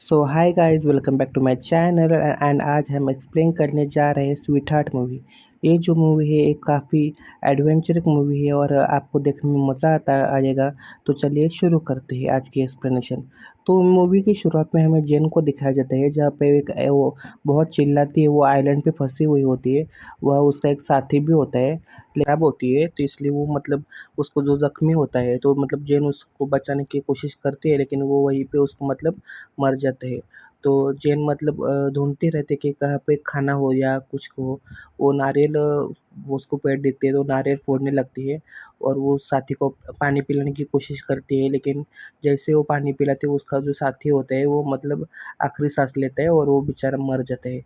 So hi guys, welcome back to my channel and आज हम explain करने जा रहे हैं स्वीट हार्ट मूवी। ये जो मूवी है एक काफ़ी एडवेंचरस मूवी है और आपको देखने में मज़ा आता आएगा। तो चलिए शुरू करते हैं आज की एक्सप्लेनेशन। तो मूवी की शुरुआत में हमें जेन को दिखाया जाता है जहाँ पे एक वो बहुत चिल्लाती है, वो आइलैंड पे फंसी हुई होती है। वह उसका एक साथी भी होता है, खराब होती है तो इसलिए वो मतलब उसको जो ज़ख्मी होता है तो मतलब जेन उसको बचाने की कोशिश करती है, लेकिन वो वहीं पे उसको मतलब मर जाते हैं। तो जेन मतलब ढूँढते रहते कि कहाँ पे खाना हो या कुछ हो। वो नारियल वो उसको पेड़ दिखते हैं तो नारियल फोड़ने लगती है और वो साथी को पानी पिलाने की कोशिश करती है, लेकिन जैसे वो पानी पिलाती है उसका जो साथी होता है वो मतलब आखिरी सांस लेता है और वो बेचारा मर जाता है।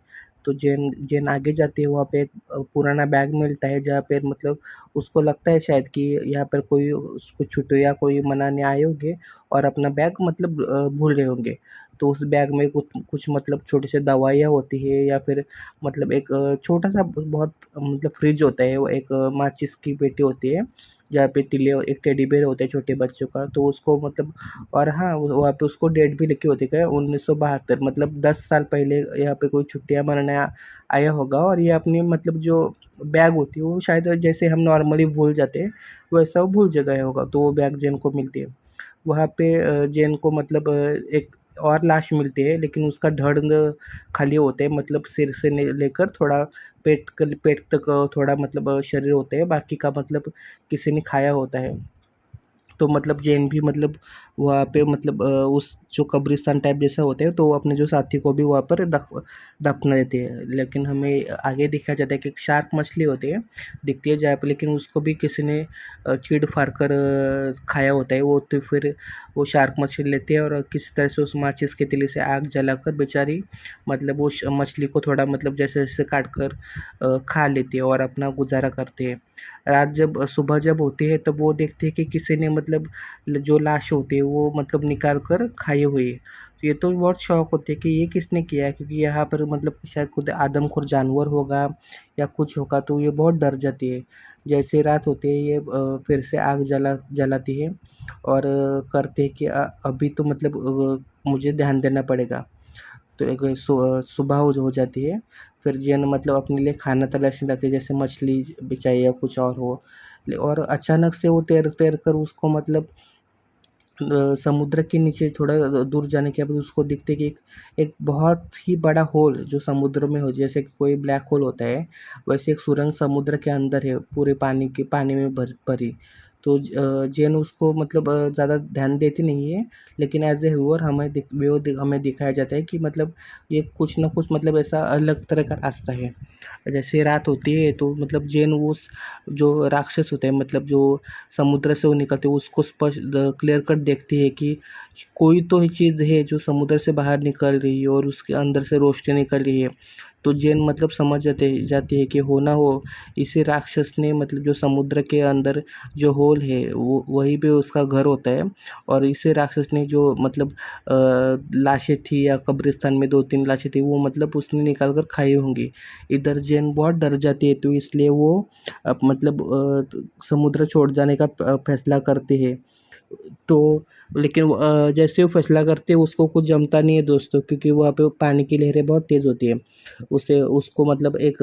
तो जेन जेन आगे जाती है, वहाँ पे एक पुराना बैग मिलता है जहाँ पे मतलब उसको लगता है शायद कि यहाँ पर कोई उसको छुट्टियाँ कोई मनाने आए होंगे और अपना बैग मतलब भूल रहे होंगे। तो उस बैग में कुछ कुछ मतलब छोटे से दवाइयाँ होती है या फिर मतलब एक छोटा-सा बहुत मतलब फ्रिज होता है, वो एक माचिस की पेटी होती है, जहाँ पे टिले एक टेडी बियर होता है छोटे बच्चों का, तो उसको मतलब और हाँ, वहाँ पे उसको डेट भी लिखी होती है 1972, मतलब 10 साल पहले यहाँ पे कोई छुट्टियाँ मनाने आया होगा और ये अपनी मतलब जो बैग होती है वो शायद जैसे हम नॉर्मली भूल जाते हैं, वैसा वो भूल जा गया होगा, तो वो बैग जेन को मिलती है। वहाँ पे जेन को मतलब एक और लाश मिलती है, लेकिन उसका धड़ खाली होता है, मतलब सिर से लेकर थोड़ा पेट तक थोड़ा मतलब शरीर होता है, बाकी का मतलब किसी ने खाया होता है। तो मतलब जैन भी मतलब वहाँ पे मतलब उस जो कब्रिस्तान टाइप जैसा होता है तो वो अपने जो साथी को भी वहाँ पर दफना देते हैं। लेकिन हमें आगे दिखाया जाता है कि एक शार्क मछली होती है, दिखती है जहाँ पे, लेकिन उसको भी किसी ने चीड़ फाड़ कर खाया होता है। वो तो फिर वो शार्क मछली लेते हैं और किसी तरह से उस माचिस के तीली से आग जलाकर बेचारी मतलब वो मछली को थोड़ा मतलब जैसे जैसे काट कर खा लेती है और अपना गुजारा करते हैं। रात जब सुबह जब होती है तब वो देखते हैं कि किसी ने मतलब जो लाश होती है वो मतलब निकाल कर खाई हुई है। तो ये तो बहुत शौक होती है कि ये किसने किया है, क्योंकि यहाँ पर मतलब शायद खुद आदमखोर जानवर होगा या कुछ होगा, तो ये बहुत डर जाती है। जैसे रात होती है ये फिर से आग जलाती है और करते हैं कि अभी तो मतलब मुझे ध्यान देना पड़ेगा। तो एक सुबह हो जाती है। फिर जैन मतलब अपने लिए खाना तलाशने लगती है, जैसे मछली भी चाहिए या कुछ और हो। और अचानक से वो तैर कर उसको मतलब समुद्र के नीचे थोड़ा दूर जाने के बाद उसको दिखते कि एक बहुत ही बड़ा होल जो समुद्र में हो, जैसे कि कोई ब्लैक होल होता है, वैसे एक सुरंग समुद्र के अंदर है, पूरे पानी में भरी। तो जैन उसको मतलब ज़्यादा ध्यान देती नहीं है, लेकिन एज ए व्यूअर हमें दिखाया जाता है कि मतलब ये कुछ ना कुछ मतलब ऐसा अलग तरह का रास्ता है। जैसे रात होती है तो मतलब जैन उस जो राक्षस होते हैं मतलब जो समुद्र से वो निकलते हैं उसको स्पष्ट क्लियर कट देखती है कि कोई तो ही चीज़ है जो समुद्र से बाहर निकल रही है और उसके अंदर से रोशनी निकल रही है। तो जैन मतलब समझ जाती है कि हो ना हो इसी राक्षस ने मतलब जो समुद्र के अंदर जो होल है वो वहीं पे उसका घर होता है और इसी राक्षस ने जो मतलब लाशें थी या कब्रिस्तान में 2-3 लाशें थी वो मतलब उसने निकाल कर खाई होंगी। इधर जैन बहुत डर जाती है तो इसलिए वो अब मतलब समुद्र छोड़ जाने का फैसला करते हैं। तो लेकिन जैसे वो फैसला करते हैं उसको कुछ जमता नहीं है दोस्तों, क्योंकि वहाँ पे पानी की लहरें बहुत तेज़ होती है। उसे उसको मतलब एक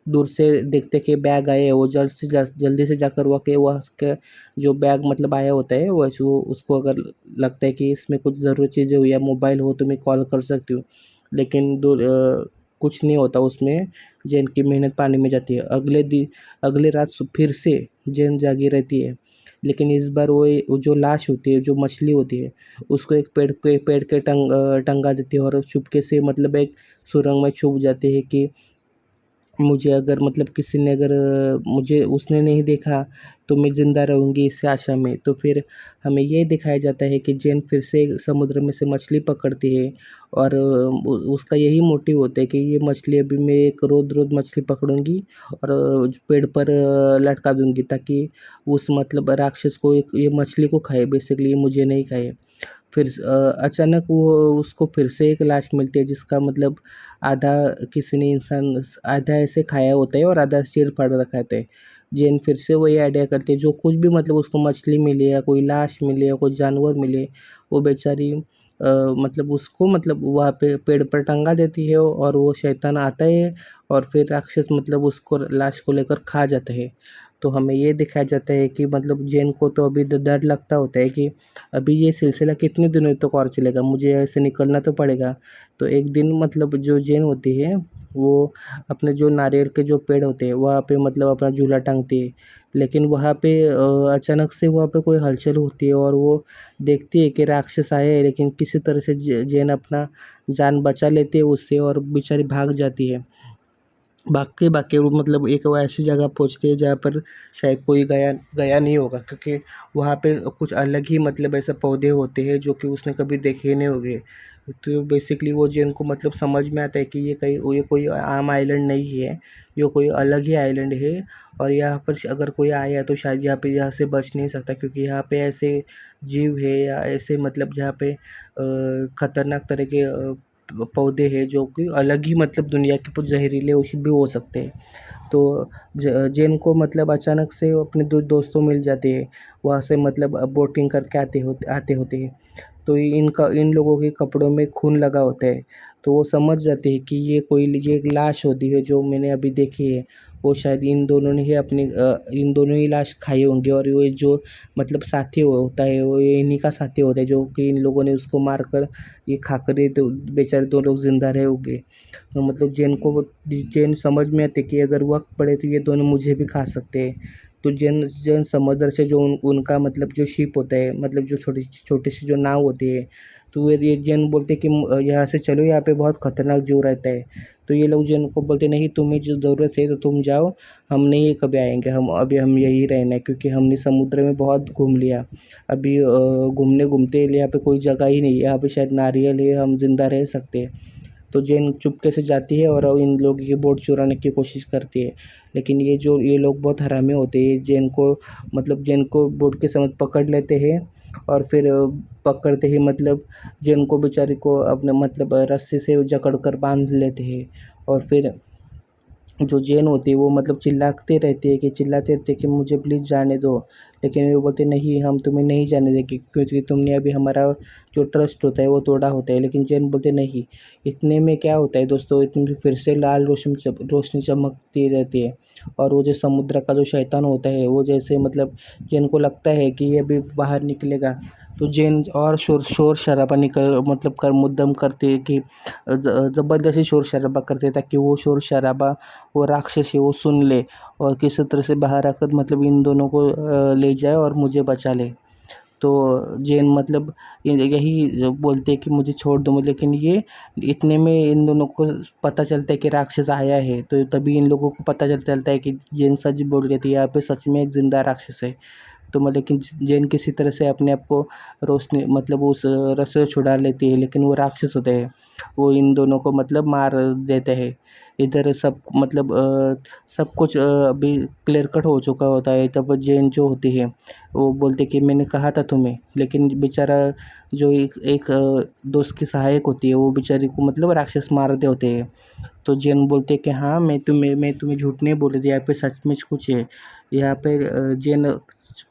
दूर से देखते कि बैग आए हैं, वो जल्दी से जाकर वह उसके जो बैग मतलब आया होता है वैसे वो उसको अगर लगता है कि इसमें कुछ ज़रूरी चीज़ें हो या मोबाइल हो तो मैं कॉल कर सकती हूँ, लेकिन कुछ नहीं होता उसमें। जैन की मेहनत पानी में जाती है। अगले रात फिर से जैन जागी रहती है, लेकिन इस बार वो जो लाश होती है, जो मछली होती है, उसको एक पेड़ के टंगा देती है और चुपके से मतलब एक सुरंग में छुप जाती है कि मुझे अगर मतलब किसी ने अगर मुझे उसने नहीं देखा तो मैं ज़िंदा रहूँगी इस आशा में। तो फिर हमें ये दिखाया जाता है कि जैन फिर से समुद्र में से मछली पकड़ती है और उसका यही मोटिव होता है कि ये मछली अभी मैं एक रोज़-रोज़ मछली पकड़ूँगी और पेड़ पर लटका दूँगी ताकि उस मतलब राक्षस को एक ये मछली को खाए, बेसिकली ये मुझे नहीं खाए। फिर अचानक वो उसको फिर से एक लाश मिलती है जिसका मतलब आधा किसी ने इंसान आधा ऐसे खाया होता है और आधा चीर-फाड़ रखा होता है। जैन फिर से वही आइडिया करती है, जो कुछ भी मतलब उसको मछली मिली या कोई लाश मिली या कोई जानवर मिले, वो बेचारी मतलब उसको मतलब वहाँ पे पेड़ पर टंगा देती है और वो शैतान आता है और फिर राक्षस मतलब उसको लाश को लेकर खा जाता है। तो हमें ये दिखाया जाता है कि मतलब जैन को तो अभी डर लगता होता है कि अभी ये सिलसिला कितने दिनों तक और चलेगा, मुझे ऐसे निकलना तो पड़ेगा। तो एक दिन मतलब जो जैन होती है वो अपने जो नारियल के जो पेड़ होते हैं वहाँ पे मतलब अपना झूला टांगती है। लेकिन वहाँ पे अचानक से वहाँ पे कोई हलचल होती है और वो देखती है कि राक्षस आए हैं, लेकिन किसी तरह से जैन अपना जान बचा लेती है उससे और बेचारी भाग जाती है। भागते-भागते वो मतलब एक वो ऐसी जगह पहुँचती है जहाँ पर शायद कोई गया गया नहीं होगा, क्योंकि वहाँ पे कुछ अलग ही मतलब ऐसे पौधे होते हैं जो कि उसने कभी देखे ही नहीं होंगे। तो बेसिकली वो जैन को मतलब समझ में आता है कि ये कोई आम आइलैंड नहीं है, ये कोई अलग ही आइलैंड है और यहाँ पर अगर कोई आया तो शायद यहाँ से बच नहीं सकता, क्योंकि यहाँ पे ऐसे जीव है या ऐसे मतलब जहाँ पे खतरनाक तरह के पौधे हैं जो कि अलग ही मतलब दुनिया के कुछ जहरीले भी हो सकते हैं। तो जैन को मतलब अचानक से अपने दो दोस्तों मिल जाते हैं, वहाँ से मतलब बोटिंग करके आते होते हैं। तो इन लोगों के कपड़ों में खून लगा होता है, तो वो समझ जाते हैं कि ये एक लाश होती है जो मैंने अभी देखी है। वो शायद इन दोनों ही लाश खाई होंगी और वो जो मतलब साथी होता है वो इन्हीं का साथी होता है जो कि इन लोगों ने उसको मार कर ये खाकर ये तो बेचारे 2 लोग ज़िंदा रहे होंगे। तो मतलब जैन समझ में आते कि अगर वक़्त पड़े तो ये दोनों मुझे भी खा सकते हैं। तो जैन जैन समुद्र से जो उनका मतलब जो शिप होता है, मतलब जो छोटी-सी जो नाव होती है, तो ये जैन बोलते हैं कि यहाँ से चलो, यहाँ पे बहुत खतरनाक जीव रहता है। तो ये लोग जैन को बोलते हैं नहीं, तुम्हें जो ज़रूरत है तो तुम जाओ, हम नहीं कभी आएँगे, हम यहीं रहना है, क्योंकि हमने समुद्र में बहुत घूम लिया। अभी घूमते यहाँ पे कोई जगह ही नहीं है, यहाँ पे शायद नारियल है, हम ज़िंदा रह सकते हैं। तो जैन चुपके से जाती है और इन लोगों की बोट चुराने की कोशिश करती है। लेकिन ये लोग बहुत हरामी होते हैं, जैन को बोट के समेत पकड़ लेते हैं और फिर पकड़ते ही मतलब जैन को बेचारी को अपने मतलब रस्सी से जकड़ कर बांध लेते हैं। और फिर जो जैन होती है वो मतलब चिल्लाते रहते हैं कि मुझे प्लीज़ जाने दो। लेकिन वो बोलते नहीं, हम तुम्हें नहीं जाने देंगे, क्योंकि तुमने अभी हमारा जो ट्रस्ट होता है वो तोड़ा होता है। लेकिन जैन बोलते नहीं। इतने में क्या होता है दोस्तों, इतने में फिर से लाल रोशनी चमकती रहती है और वो जो समुद्र का जो शैतान होता है वो जैसे मतलब जैन को लगता है कि ये अभी बाहर निकलेगा, तो जैन और शोर शराबा निकल मतलब कर मुद्दम करते हैं कि ज़बरदस्ती शोर शराबा करते हैं ताकि वो शोर शराबा वो राक्षस है वो सुन ले और किसी तरह से बाहर आकर मतलब इन दोनों को ले जाए और मुझे बचा ले। तो जैन मतलब यही बोलते हैं कि मुझे छोड़ दो, लेकिन ये इतने में इन दोनों को पता चलता है कि राक्षस आया है। तो तभी इन लोगों को पता चलता है कि जैन सच बोल रही थी, यहाँ पे सच में एक ज़िंदा राक्षस है। तो लेकिन जैन किसी तरह से अपने आप को रोशनी मतलब उस रस्से से छुड़ा लेती है, लेकिन वो राक्षस होते हैं, वो इन दोनों को मतलब मार देते हैं। इधर सब मतलब सब कुछ अभी क्लियर कट हो चुका होता है, तब जैन जो होती है वो बोलते कि मैंने कहा था तुम्हें, लेकिन बेचारा जो एक दोस्त की सहायक होती है वो बेचारी को मतलब राक्षस मार दे होते हैं। तो जैन बोलते हैं कि हाँ, मैं तुम्हें झूठ नहीं बोल रही थी, यहाँ पे सचमुच कुछ है। यहाँ पे जैन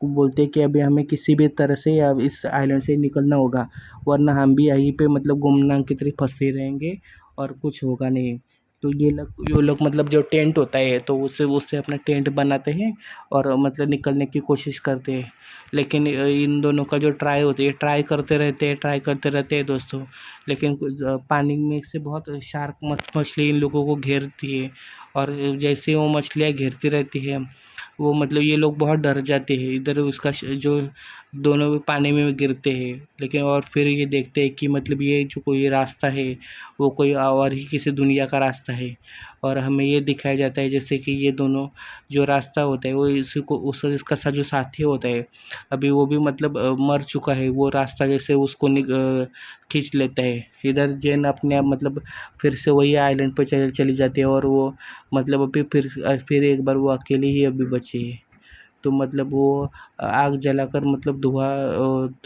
को बोलते हैं कि अभी हमें किसी भी तरह से या इस आइलैंड से निकलना होगा, वरना हम भी यहीं पे मतलब गुमनाम की तरह फंसे रहेंगे और कुछ होगा नहीं। तो ये लोग मतलब जो टेंट होता है तो उससे उससे अपना टेंट बनाते हैं और मतलब निकलने की कोशिश करते हैं। लेकिन इन दोनों का जो ट्राई करते रहते हैं दोस्तों। लेकिन पानी में से बहुत शार्क मछली इन लोगों को घेरती है और जैसे वो मछलियाँ घेरती रहती है वो मतलब ये लोग बहुत डर जाते हैं। इधर जो दोनों भी पानी में गिरते हैं, लेकिन और फिर ये देखते हैं कि मतलब ये जो कोई रास्ता है वो कोई और ही किसी दुनिया का रास्ता है और हमें ये दिखाया जाता है जैसे कि ये दोनों जो रास्ता होता है वो इसका जो साथी होता है अभी वो भी मतलब मर चुका है, वो रास्ता जैसे उसको खींच लेता है। इधर जैन अपने आप मतलब फिर से वही आइलैंड पर चली जाती है और वो मतलब अभी फिर एक बार वो अकेली ही अभी बची है। तो मतलब वो आग जलाकर मतलब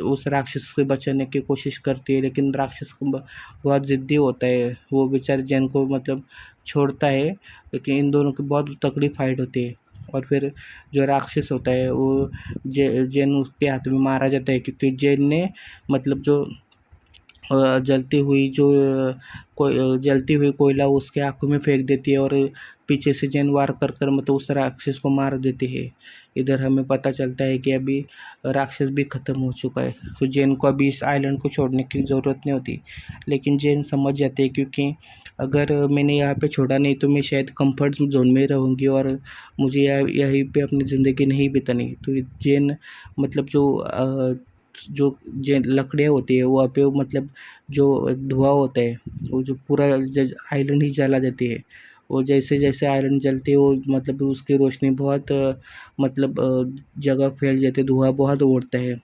उस राक्षस से बचाने की कोशिश करती है, लेकिन राक्षस बहुत ज़िद्दी होता है, वो बेचारे जैन को मतलब छोड़ता है। लेकिन इन दोनों की बहुत तगड़ी फाइट होती है और फिर जो राक्षस होता है वो जैन उसके हाथ में मारा जाता है, क्योंकि जैन ने मतलब जो जलती हुई जलती हुई कोयला उसके आँखों में फेंक देती है और पीछे से जेन वार कर मतलब उस राक्षस को मार देती है। इधर हमें पता चलता है कि अभी राक्षस भी ख़त्म हो चुका है, तो जेन को अभी इस आइलैंड को छोड़ने की ज़रूरत नहीं होती। लेकिन जेन समझ जाते हैं, क्योंकि अगर मैंने यहाँ पे छोड़ा नहीं तो मैं शायद कंफर्ट जोन में रहूँगी और मुझे यहीं पे अपनी ज़िंदगी नहीं बितानी। तो जेन मतलब जो लकड़ियाँ होती है वहाँ पे मतलब जो धुआं होता है वो जो पूरा आइलैंड ही जला देती है। वो जैसे जैसे आयरन जलती है वो मतलब उसकी रोशनी बहुत मतलब जगह फैल जाती है, धुआं बहुत उड़ता है।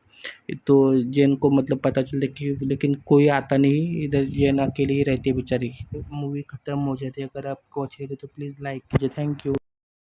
तो जैन को मतलब पता चलता है कि लेकिन कोई आता नहीं इधर, जैन अकेली ही रहती है बेचारी। मूवी ख़त्म हो जाती है। अगर आपको अच्छी लगी तो प्लीज़ लाइक कीजिए। Thank you.